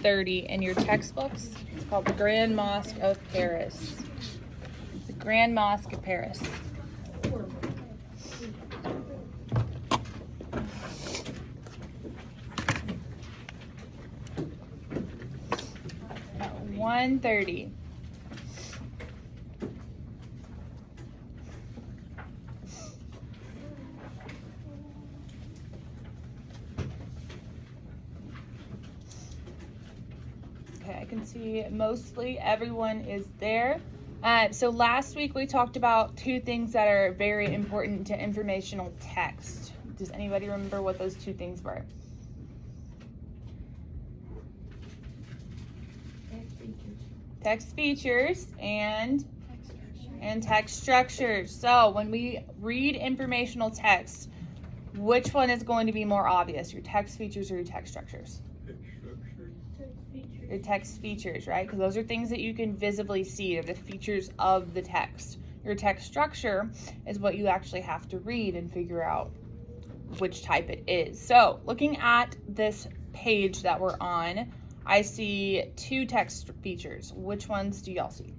30 in your textbooks. It's called the Grand Mosque of Paris. The Grand Mosque of Paris. At 1:30. Okay, I can see mostly everyone is there. So last week we talked about two things that are very important to informational text. Does anybody remember what those two things were? Text features and text structures. So when we read informational text, which one is going to be more obvious, your text features or your text structures? Your text features, right? Because those are things that you can visibly see. They're the features of the text. Your text structure is what you actually have to read and figure out which type it is. So looking at this page that we're on, I see two text features. Which ones do y'all see?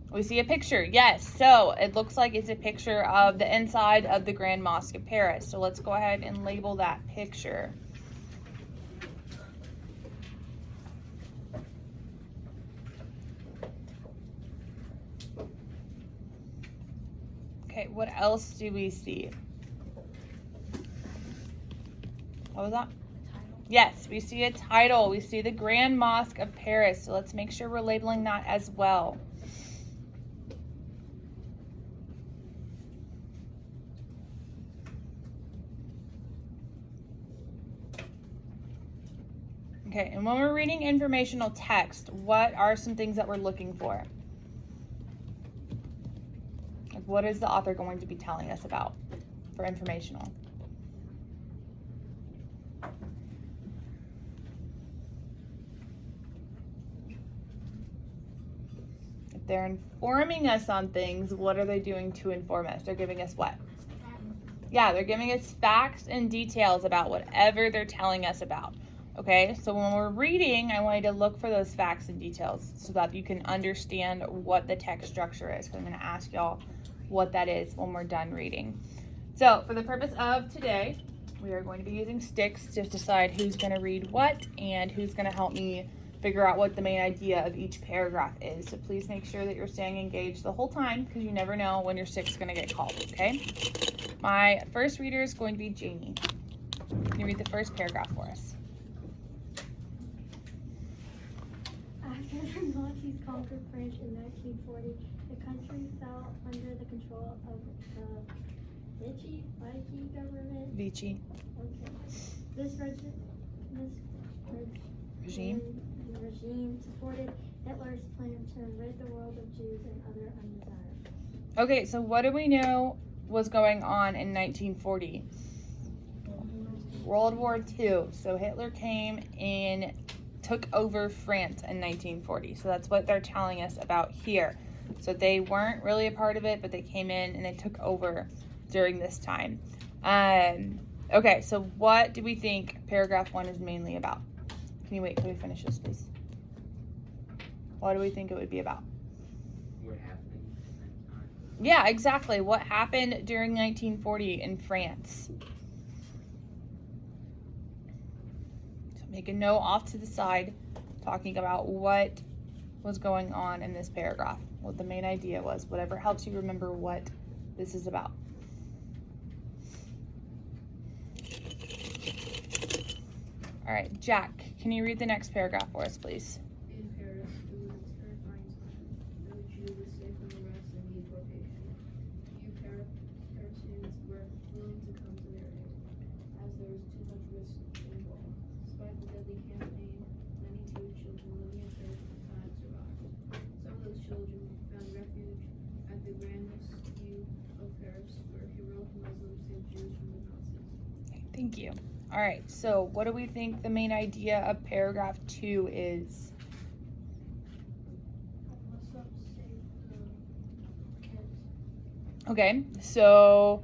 We see a picture, yes. So it looks like it's a picture of the inside of the Grand Mosque of Paris. So let's go ahead and label that picture. Okay, what else do we see? What was that? Yes, we see a title. We see the Grand Mosque of Paris. So let's make sure we're labeling that as well. Okay, and when we're reading informational text, what are some things that we're looking for? Like, what is the author going to be telling us about for informational? If they're informing us on things, what are they doing to inform us? They're giving us what? Yeah, they're giving us facts and details about whatever they're telling us about. Okay, so when we're reading, I want you to look for those facts and details so that you can understand what the text structure is. I'm going to ask y'all what that is when we're done reading. So for the purpose of today, we are going to be using sticks to decide who's going to read what and who's going to help me figure out what the main idea of each paragraph is. So please make sure that you're staying engaged the whole time because you never know when your stick's going to get called, okay? My first reader is going to be Jamie. Can you read the first paragraph for us? After the Nazis conquered France in 1940, the country fell under the control of the Vichy government. Vichy. Okay. This regime supported Hitler's plan to rid the world of Jews and other undesirables. Okay, so what do we know was going on in 1940? World War II. So Hitler came and took over France in 1940. So that's what they're telling us about here. So they weren't really a part of it, but they came in and they took over during this time. Okay, so what do we think paragraph 1 is mainly about? Can you wait till we finish this, please? What do we think it would be about? What happened in that time? Yeah, exactly. What happened during 1940 in France? So make a note off to the side talking about what was going on in this paragraph, what the main idea was, whatever helps you remember what this is about. All right, Jack, can you read the next paragraph for us, please? In Paris, it was a terrifying time. No Jew was safe from arrest and deportation. Few Parisians were willing to come to their aid, as there was too much risk involved. Despite the deadly campaign, many Jewish children living in Paris at the time survived. Some of those children found refuge at the Grand Mosque of Paris, where heroic Muslims saved Jews from the Nazis. Okay, thank you. All right, so what do we think the main idea of paragraph 2 is? Okay, so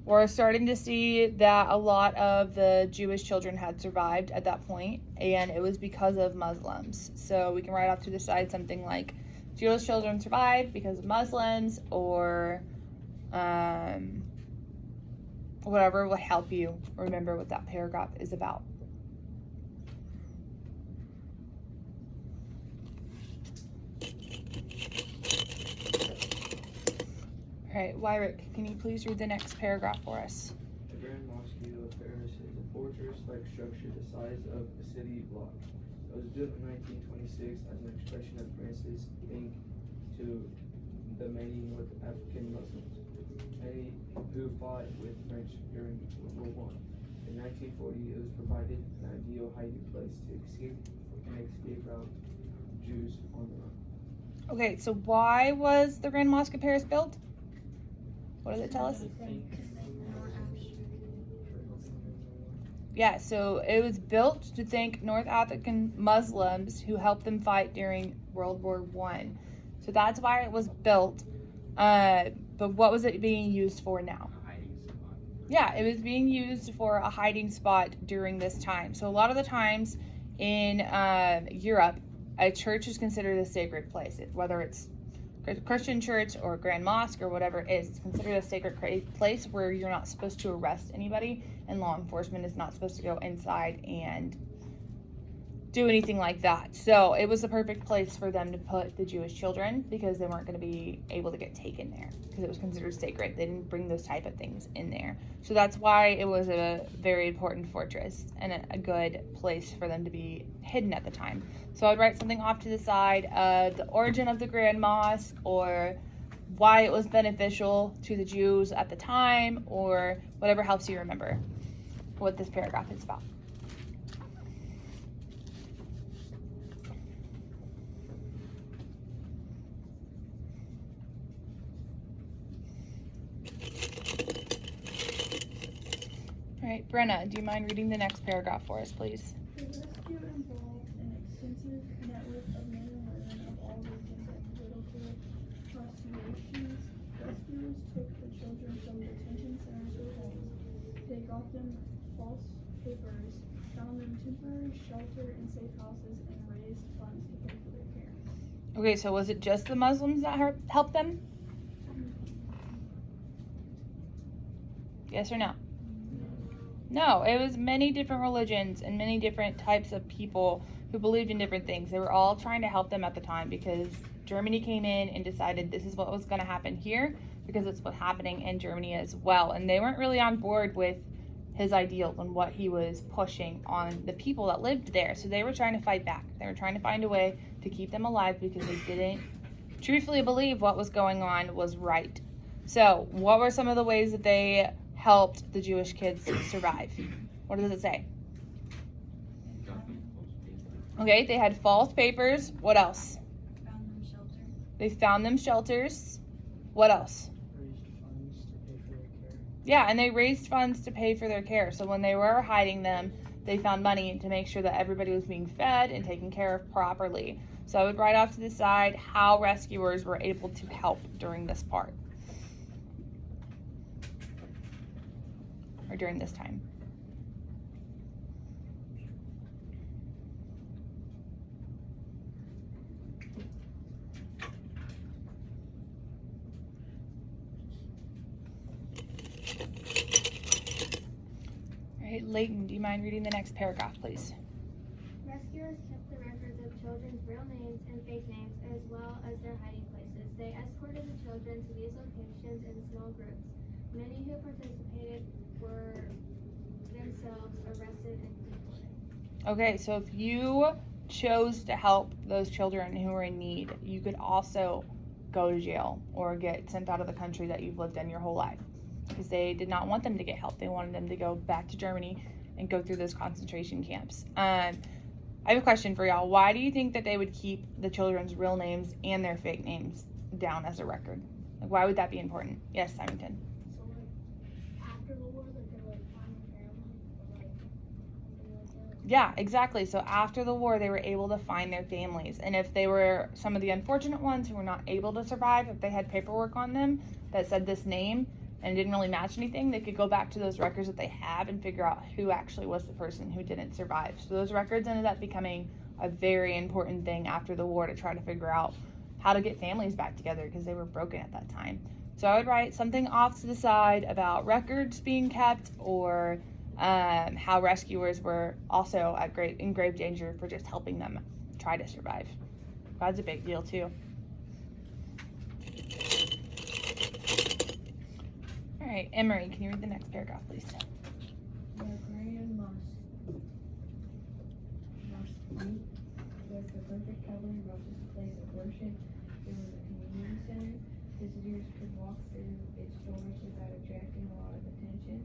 We're starting to see that a lot of the Jewish children had survived at that point, and it was because of Muslims. So we can write off to the side something like Jewish children survived because of Muslims, or whatever will help you remember what that paragraph is about. All right, Wyrick, can you please read the next paragraph for us? The Grand Mosque of Paris is a fortress-like structure the size of a city block. It was built in 1926 as an expression of France's link to the many North African Muslims, many who fought with French during World War I. In 1940, it was provided an ideal hiding place to escape route Jews on the run. Okay, so why was the Grand Mosque of Paris built? What does it tell us? Yeah, so it was built to thank North African Muslims who helped them fight during World War I. So that's why it was built. But what was it being used for now? A hiding spot. Yeah, it was being used for a hiding spot during this time. So a lot of the times in Europe, a church is considered a sacred place, whether it's a Christian church or a Grand Mosque or whatever it is. It's considered a sacred place where you're not supposed to arrest anybody, and law enforcement is not supposed to go inside and do anything like that. So it was the perfect place for them to put the Jewish children, because they weren't going to be able to get taken there because it was considered sacred. They didn't bring those type of things in there. So that's why it was a very important fortress and a good place for them to be hidden at the time. So I'd write something off to the side of the origin of the Grand Mosque, or why it was beneficial to the Jews at the time, or whatever helps you remember what this paragraph is about. All right, Brenna, do you mind reading the next paragraph for us, please? The rescue involved an extensive network of men and women of all regions and political constellations. Rescuers took the children from detention centers or homes. They got them false papers, found them temporary shelter in safe houses, and raised funds to pay for their care. Okay, so was it just the Muslims that helped them? Yes or no? No, it was many different religions and many different types of people who believed in different things. They were all trying to help them at the time, because Germany came in and decided this is what was going to happen here, because it's what's happening in Germany as well. And they weren't really on board with his ideals and what he was pushing on the people that lived there. So they were trying to fight back. They were trying to find a way to keep them alive, because they didn't truthfully believe what was going on was right. So what were some of the ways that they helped the Jewish kids survive? What does it say? Okay, they had false papers. What else? Found them shelter. They found them shelters. What else? Raised funds to pay for their care. Yeah, and they raised funds to pay for their care. So when they were hiding them, they found money to make sure that everybody was being fed and taken care of properly. So I would write off to the side how rescuers were able to help during this part, or during this time. All right, Leighton, do you mind reading the next paragraph, please? Rescuers kept the records of children's real names and fake names, as well as their hiding places. They escorted the children to these locations in small groups. Many who participated were themselves arrested and deported. Okay, so if you chose to help those children who were in need, you could also go to jail or get sent out of the country that you've lived in your whole life, because they did not want them to get help. They wanted them to go back to Germany and go through those concentration camps. I have a question for y'all. Why do you think that they would keep the children's real names and their fake names down as a record? Like, why would that be important? Yes, Symington. So, like, after the war, they could, like, find their family, or, like, something like that. Yeah, exactly. So after the war, they were able to find their families. And if they were some of the unfortunate ones who were not able to survive, if they had paperwork on them that said this name and it didn't really match anything, they could go back to those records that they have and figure out who actually was the person who didn't survive. So those records ended up becoming a very important thing after the war to try to figure out how to get families back together because they were broken at that time. So I would write something off to the side about records being kept, or how rescuers were also in grave danger for just helping them try to survive. That's a big deal too. All right, Emery, can you read the next paragraph, please? The Grand Mosque was the perfect covering, not just a place of worship. It was a community center. Visitors could walk through its doors without attracting a lot of attention.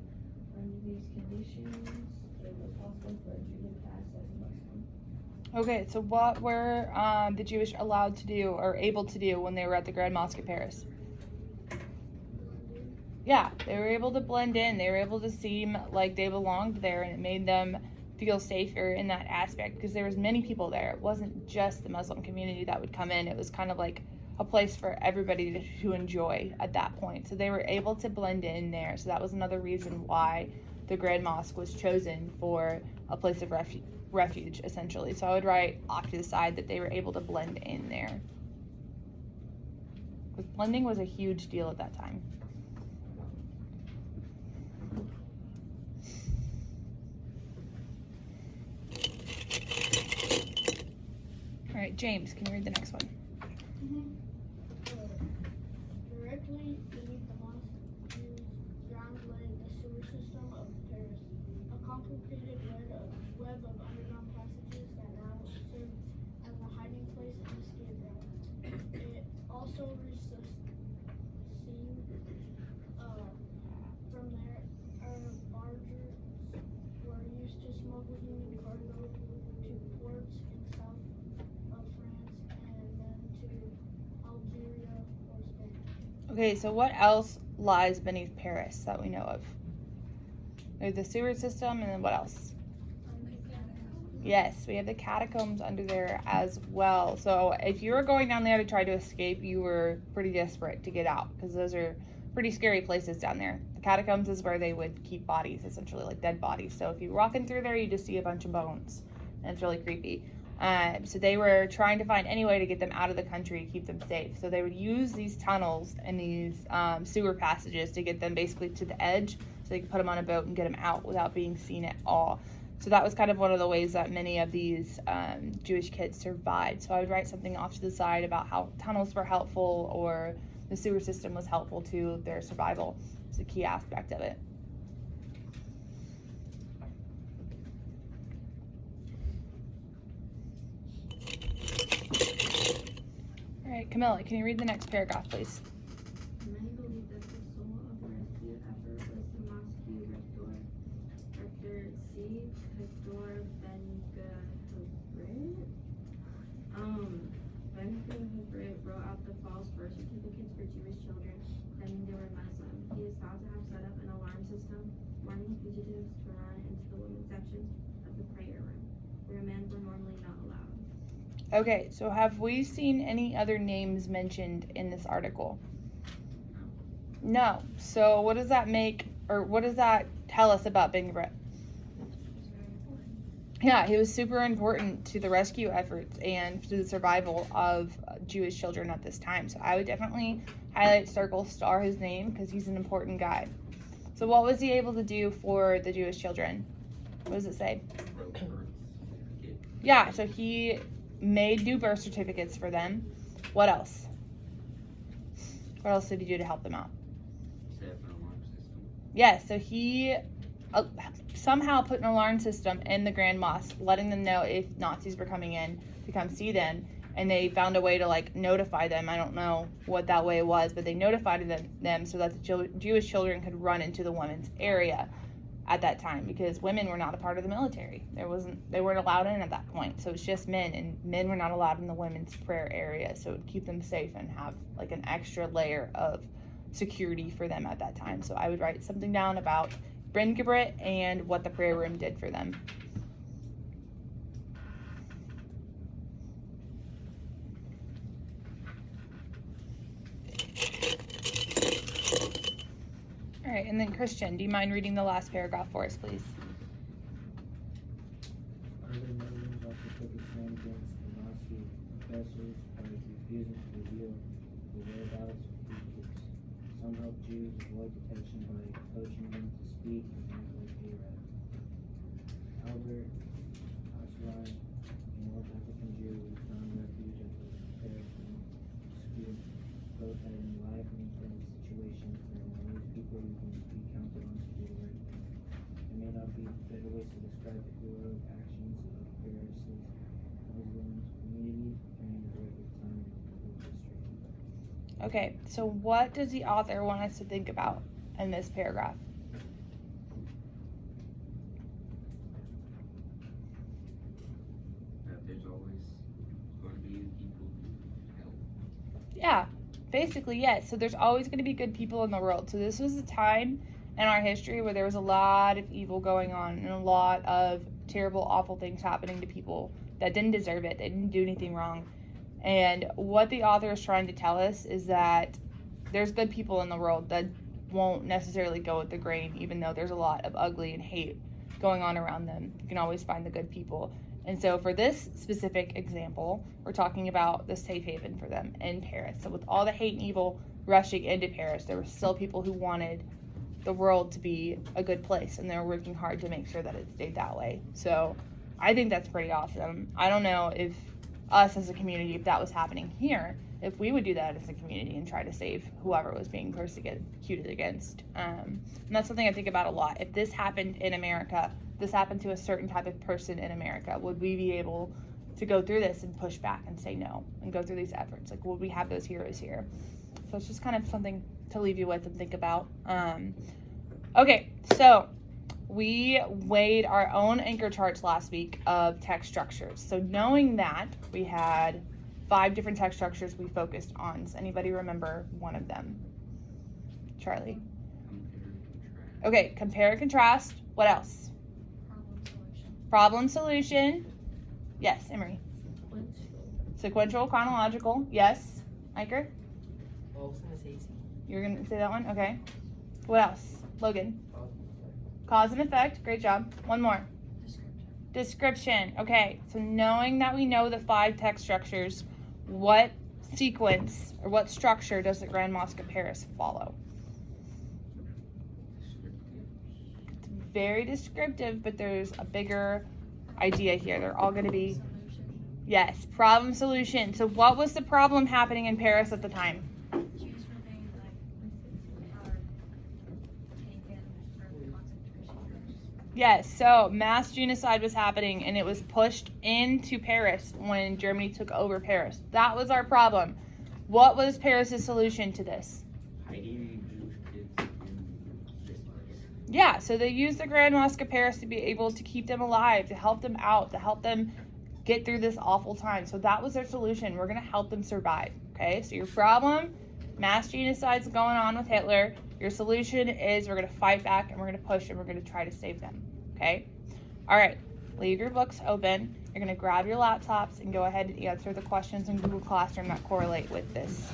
Under these conditions, it was possible for a Jew to pass as a Muslim. Okay, so what were the Jewish allowed to do or able to do when they were at the Grand Mosque of Paris? Yeah, they were able to blend in. They were able to seem like they belonged there, and it made them feel safer in that aspect because there was many people there. It wasn't just the Muslim community that would come in. It was kind of like a place for everybody to enjoy at that point. So they were able to blend in there. So that was another reason why the Grand Mosque was chosen for a place of refuge, essentially. So I would write off to the side that they were able to blend in there. Because blending was a huge deal at that time. All right, James, can you read the next one? Directly beneath the mosque is ground lay the sewer system of Paris, a complicated web of underground passages that now serve as a hiding place and escape route. It also reached the sea. From there, barges were used to smuggle human cargo to ports in south of France and then to Algeria or Spain. Okay, so what else lies beneath Paris that we know of? There's the sewer system, and then what else? Yes, we have the catacombs under there as well. So if you were going down there to try to escape, you were pretty desperate to get out because those are pretty scary places down there. The catacombs is where they would keep bodies, essentially, like dead bodies. So if you're walking through there, you just see a bunch of bones, and it's really creepy. So they were trying to find any way to get them out of the country, keep them safe. So they would use these tunnels and these sewer passages to get them basically to the edge so they could put them on a boat and get them out without being seen at all. So that was kind of one of the ways that many of these Jewish kids survived. So I would write something off to the side about how tunnels were helpful or the sewer system was helpful to their survival. It's a key aspect of it. All right, Camilla, can you read the next paragraph, please? Many believe that the soul of the rescue effort was the mosque rector C. Hector Ben-Gahibrit. Ben-Gahibrit wrote out the false birth certificates for Jewish children, claiming they were Muslim. He is thought to have set up an alarm system, warning fugitives to run into the women's section of the prayer room, where men were normally not allowed. Okay, so have we seen any other names mentioned in this article? No. So what does that make, or what does that tell us about Ben-Gahibrit? Yeah, he was super important to the rescue efforts and to the survival of Jewish children at this time. So I would definitely highlight, circle, star his name because he's an important guy. So what was he able to do for the Jewish children? What does it say? Yeah, so he made new birth certificates for them. What else? What else did he do to help them out? Set up an alarm system. Yes, so he somehow put an alarm system in the Grand Mosque, letting them know if Nazis were coming in to come see them, and they found a way to like notify them. I don't know what that way was, but they notified them so that the Jewish children could run into the women's area at that time because women were not a part of the military. They weren't allowed in at that point. So it's just men, and men were not allowed in the women's prayer area. So it would keep them safe and have like an extra layer of security for them at that time. So I would write something down about Ben-Gahibrit and what the prayer room did for them. And then Christian, do you mind reading the last paragraph for us, please? Other Muslims also took a stand against the Nazi oppressors by refusing to reveal the whereabouts of fugitives. Some helped Jews avoid detection by coaching them to speak and act like Arabs. Albert Asrai, a North African Jew who found refuge at the Paris school, wrote that in life and death situations there are always people who can be counted on to do the right thing. There may not be better ways to describe the heroic actions of Paris's Muslim community during a record time in world history. Okay, so what does the author want us to think about in this paragraph? That there's always going to be people who help. Yeah, basically, yes. So there's always going to be good people in the world. So this was a time in our history where there was a lot of evil going on and a lot of terrible, awful things happening to people that didn't deserve it. They didn't do anything wrong. And what the author is trying to tell us is that there's good people in the world that won't necessarily go with the grain, even though there's a lot of ugly and hate going on around them. You can always find the good people. And so for this specific example, we're talking about the safe haven for them in Paris. So with all the hate and evil rushing into Paris, there were still people who wanted the world to be a good place, and they're working hard to make sure that it stayed that way. So I think that's pretty awesome. I don't know if us as a community, if that was happening here, if we would do that as a community and try to save whoever was being persecuted against. And that's something I think about a lot. If this happened in America, this happened to a certain type of person in America, would we be able to go through this and push back and say no and go through these efforts? Like, would we have those heroes here? So it's just kind of something to leave you with and think about. Okay, so we weighed our own anchor charts last week of text structures. So knowing that, we had 5 different text structures we focused on. Does anybody remember one of them? Charlie? Okay, compare and contrast. What else? Problem solution. Yes, Emery. Sequential, chronological. Yes. Iker? Well, I was gonna say easy. You're going to say that one? Okay. What else? Logan? Cause and effect. Great job. One more. Description. Okay, so knowing that we know the 5 text structures, what sequence or what structure does the Grand Mosque of Paris follow? It's very descriptive, but there's a bigger idea here. They're all going to be, yes, problem solution. So what was the problem happening in Paris at the time? Jews were being taken for concentration camps. Yes, so mass genocide was happening, and it was pushed into Paris when Germany took over Paris. That was our problem. What was Paris's solution to this? Hiding Jewish kids in this place. Yeah, so they used the Grand Mosque of Paris to be able to keep them alive, to help them out, to help them get through this awful time. So that was their solution. We're going to help them survive, okay? So your problem, mass genocide's going on with Hitler. Your solution is we're going to fight back, and we're going to push, and we're going to try to save them, okay? All right, leave your books open. You're going to grab your laptops and go ahead and answer the questions in Google Classroom that correlate with this.